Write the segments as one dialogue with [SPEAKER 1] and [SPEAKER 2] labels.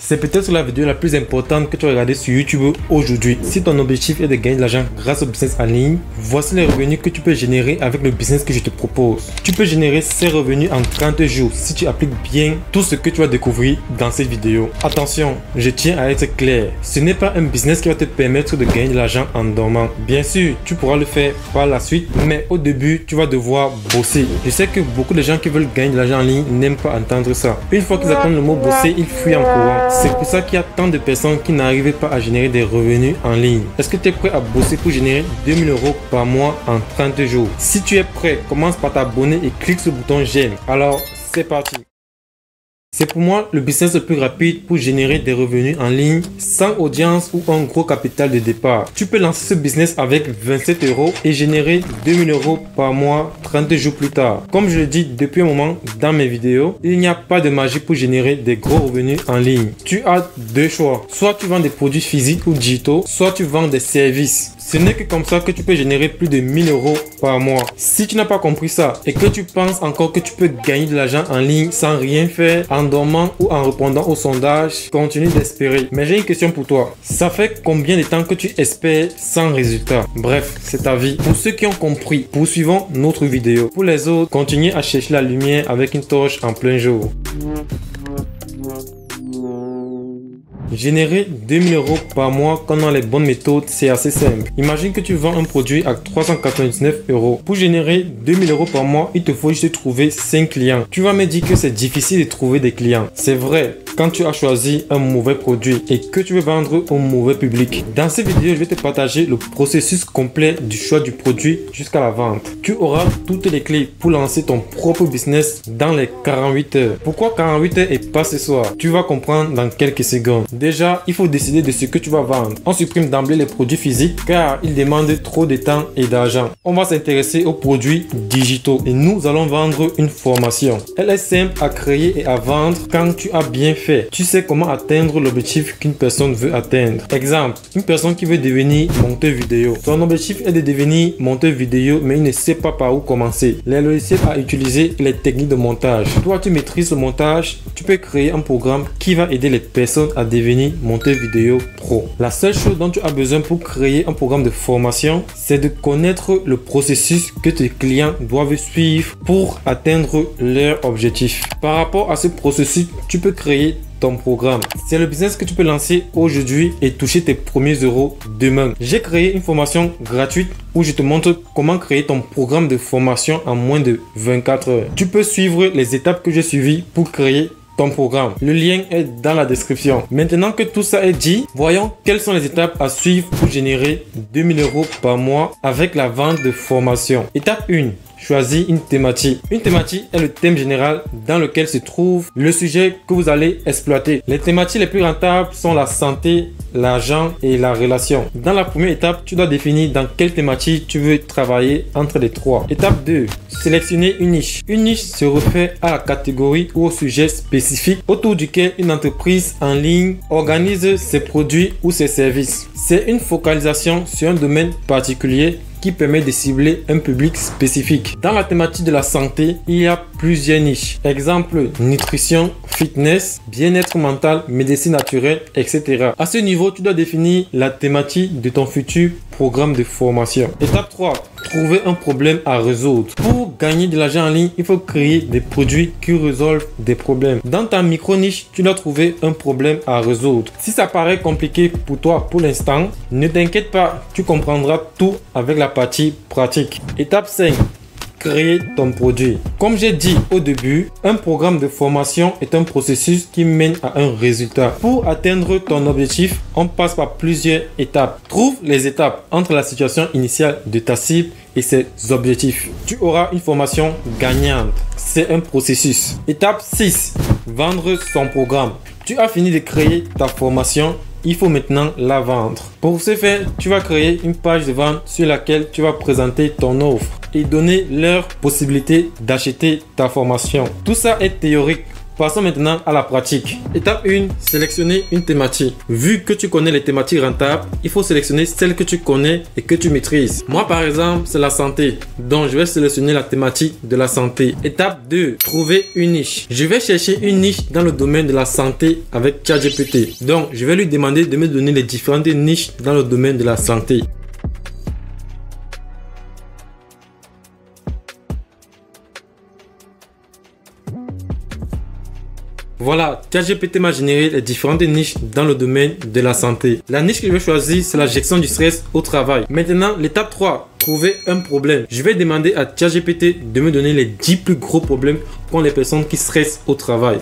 [SPEAKER 1] C'est peut-être la vidéo la plus importante que tu as regardée sur YouTube aujourd'hui. Si ton objectif est de gagner de l'argent grâce au business en ligne, voici les revenus que tu peux générer avec le business que je te propose. Tu peux générer ces revenus en 30 jours si tu appliques bien tout ce que tu vas découvrir dans cette vidéo. Attention, je tiens à être clair. Ce n'est pas un business qui va te permettre de gagner de l'argent en dormant. Bien sûr, tu pourras le faire par la suite, mais au début, tu vas devoir bosser. Je sais que beaucoup de gens qui veulent gagner de l'argent en ligne n'aiment pas entendre ça. Une fois qu'ils entendent le mot bosser, ils fuient en courant. C'est pour ça qu'il y a tant de personnes qui n'arrivent pas à générer des revenus en ligne. Est-ce que tu es prêt à bosser pour générer 2000 € par mois en 30 jours? Si tu es prêt, commence par t'abonner et clique sur le bouton j'aime. Alors, c'est parti. C'est pour moi le business le plus rapide pour générer des revenus en ligne sans audience ou un gros capital de départ. Tu peux lancer ce business avec 27 € et générer 2000 € par mois 30 jours plus tard. Comme je le dis depuis un moment dans mes vidéos, il n'y a pas de magie pour générer des gros revenus en ligne. Tu as deux choix. Soit tu vends des produits physiques ou digitaux, soit tu vends des services. Ce n'est que comme ça que tu peux générer plus de 1000 € par mois. Si tu n'as pas compris ça et que tu penses encore que tu peux gagner de l'argent en ligne sans rien faire, en dormant ou en répondant au sondage, continue d'espérer. Mais j'ai une question pour toi. Ça fait combien de temps que tu espères sans résultat? Bref, c'est ta vie. Pour ceux qui ont compris, poursuivons notre vidéo. Pour les autres, continuez à chercher la lumière avec une torche en plein jour. Générer 2000 € par mois quand on a les bonnes méthodes, c'est assez simple. Imagine que tu vends un produit à 399 €. Pour générer 2000 € par mois, il te faut juste trouver 5 clients. Tu vas me dire que c'est difficile de trouver des clients. C'est vrai quand tu as choisi un mauvais produit et que tu veux vendre au mauvais public. Dans cette vidéo, je vais te partager le processus complet du choix du produit jusqu'à la vente. Tu auras toutes les clés pour lancer ton propre business dans les 48 heures. Pourquoi 48 heures et pas ce soir? Tu vas comprendre dans quelques secondes. Déjà, il faut décider de ce que tu vas vendre. On supprime d'emblée les produits physiques car ils demandent trop de temps et d'argent. On va s'intéresser aux produits digitaux et nous allons vendre une formation. Elle est simple à créer et à vendre quand tu as bien fait. Tu sais comment atteindre l'objectif qu'une personne veut atteindre. Exemple, une personne qui veut devenir monteur vidéo. Son objectif est de devenir monteur vidéo mais il ne sait pas par où commencer. Les logiciels à utiliser et les techniques de montage. Toi, tu maîtrises le montage. Tu peux créer un programme qui va aider les personnes à devenir monteur vidéo pro. La seule chose dont tu as besoin pour créer un programme de formation, c'est de connaître le processus que tes clients doivent suivre pour atteindre leur objectif. Par rapport à ce processus, tu peux créer ton programme. C'est le business que tu peux lancer aujourd'hui et toucher tes premiers euros demain. J'ai créé une formation gratuite où je te montre comment créer ton programme de formation en moins de 24 heures. Tu peux suivre les étapes que j'ai suivies pour créer ton programme. Le lien est dans la description. Maintenant que tout ça est dit, voyons quelles sont les étapes à suivre pour générer 2000 € par mois avec la vente de formation. Étape 1. Choisis une thématique. Une thématique est le thème général dans lequel se trouve le sujet que vous allez exploiter. Les thématiques les plus rentables sont la santé, l'argent et la relation. Dans la première étape, tu dois définir dans quelle thématique tu veux travailler entre les trois. Étape 2. Sélectionner une niche. Une niche se réfère à la catégorie ou au sujet spécifique autour duquel une entreprise en ligne organise ses produits ou ses services. C'est une focalisation sur un domaine particulier qui permet de cibler un public spécifique. Dans la thématique de la santé, il y a plusieurs niches. Exemple, nutrition, fitness, bien-être mental, médecine naturelle, etc. À ce niveau, tu dois définir la thématique de ton futur programme de formation. Étape 3. Trouver un problème à résoudre. Pour gagner de l'argent en ligne, il faut créer des produits qui résolvent des problèmes. Dans ta micro-niche, tu dois trouver un problème à résoudre. Si ça paraît compliqué pour toi pour l'instant, ne t'inquiète pas, tu comprendras tout avec la partie pratique. Étape 5. Créer ton produit. Comme j'ai dit au début, un programme de formation est un processus qui mène à un résultat. Pour atteindre ton objectif, on passe par plusieurs étapes. Trouve les étapes entre la situation initiale de ta cible et ses objectifs. Tu auras une formation gagnante. C'est un processus. Étape 6. Vendre son programme. Tu as fini de créer ta formation. Il faut maintenant la vendre. Pour ce faire, tu vas créer une page de vente sur laquelle tu vas présenter ton offre et donner leur possibilité d'acheter ta formation. Tout ça est théorique. Passons maintenant à la pratique. Étape 1, sélectionner une thématique. Vu que tu connais les thématiques rentables, il faut sélectionner celles que tu connais et que tu maîtrises. Moi par exemple, c'est la santé. Donc je vais sélectionner la thématique de la santé. Étape 2, trouver une niche. Je vais chercher une niche dans le domaine de la santé avec ChatGPT. Donc je vais lui demander de me donner les différentes niches dans le domaine de la santé. Voilà, ChatGPT m'a généré les différentes niches dans le domaine de la santé. La niche que je vais choisir, c'est la gestion du stress au travail. Maintenant, l'étape 3, trouver un problème. Je vais demander à ChatGPT de me donner les 10 plus gros problèmes qu'ont les personnes qui stressent au travail.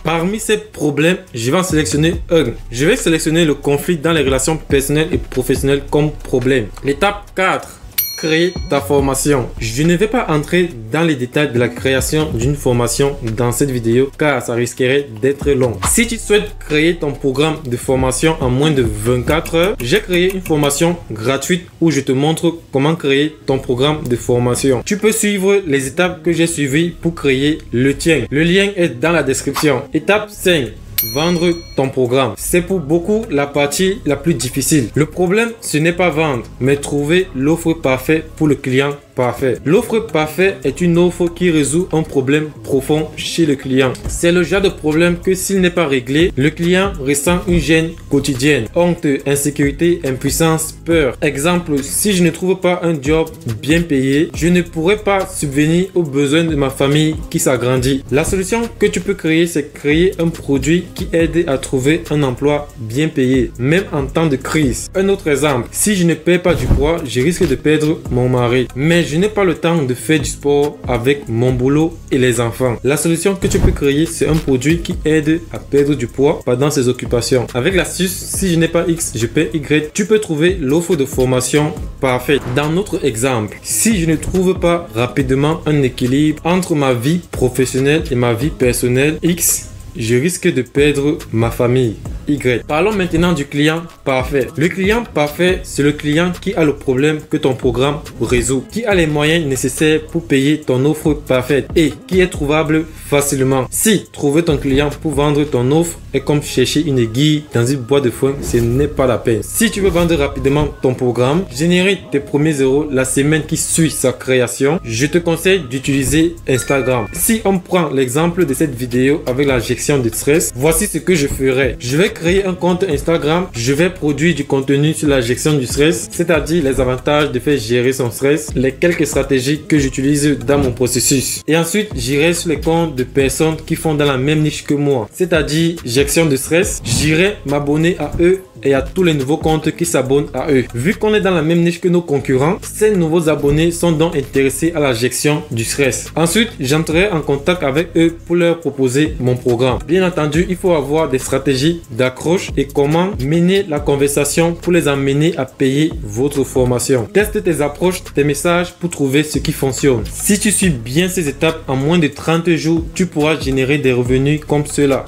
[SPEAKER 1] Parmi ces problèmes, je vais en sélectionner un. Je vais sélectionner le conflit dans les relations personnelles et professionnelles comme problème. L'étape 4. Créer ta formation. Je ne vais pas entrer dans les détails de la création d'une formation dans cette vidéo car ça risquerait d'être long. Si tu souhaites créer ton programme de formation en moins de 24 heures, j'ai créé une formation gratuite où je te montre comment créer ton programme de formation. Tu peux suivre les étapes que j'ai suivies pour créer le tien. Le lien est dans la description. Étape 5. Vendre ton programme. C'est pour beaucoup la partie la plus difficile. Le problème, ce n'est pas vendre, mais trouver l'offre parfaite pour le client parfait. L'offre parfaite est une offre qui résout un problème profond chez le client. C'est le genre de problème que s'il n'est pas réglé, le client ressent une gêne quotidienne. Honte, insécurité, impuissance, peur. Exemple, si je ne trouve pas un job bien payé, je ne pourrai pas subvenir aux besoins de ma famille qui s'agrandit. La solution que tu peux créer, c'est créer un produit qui aide à trouver un emploi bien payé, même en temps de crise. Un autre exemple, si je ne perds pas du poids, je risque de perdre mon mari. Mais je n'ai pas le temps de faire du sport avec mon boulot et les enfants. La solution que tu peux créer, c'est un produit qui aide à perdre du poids pendant ses occupations. Avec l'astuce, si je n'ai pas X, je perds Y, tu peux trouver l'offre de formation parfaite. Dans notre exemple, si je ne trouve pas rapidement un équilibre entre ma vie professionnelle et ma vie personnelle X, je risque de perdre ma famille. Y. Parlons maintenant du client parfait. Le client parfait, c'est le client qui a le problème que ton programme résout, qui a les moyens nécessaires pour payer ton offre parfaite et qui est trouvable facilement. Si trouver ton client pour vendre ton offre est comme chercher une aiguille dans une boîte de foin, ce n'est pas la peine. Si tu veux vendre rapidement ton programme, générer tes premiers euros la semaine qui suit sa création, je te conseille d'utiliser Instagram. Si on prend l'exemple de cette vidéo avec la gestion de stress, voici ce que je ferai. Je vais créer un compte Instagram, je vais produire du contenu sur la gestion du stress, c'est-à-dire les avantages de faire gérer son stress, les quelques stratégies que j'utilise dans mon processus. Et ensuite, j'irai sur les comptes de personnes qui font dans la même niche que moi, c'est-à-dire gestion de stress. J'irai m'abonner à eux et à tous les nouveaux comptes qui s'abonnent à eux. Vu qu'on est dans la même niche que nos concurrents, ces nouveaux abonnés sont donc intéressés à la gestion du stress. Ensuite, j'entrerai en contact avec eux pour leur proposer mon programme. Bien entendu, il faut avoir des stratégies d'accroche et comment mener la conversation pour les amener à payer votre formation. Teste tes approches, tes messages pour trouver ce qui fonctionne. Si tu suis bien ces étapes, en moins de 30 jours, tu pourras générer des revenus comme cela.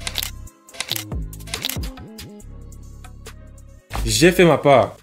[SPEAKER 1] J'ai fait ma part.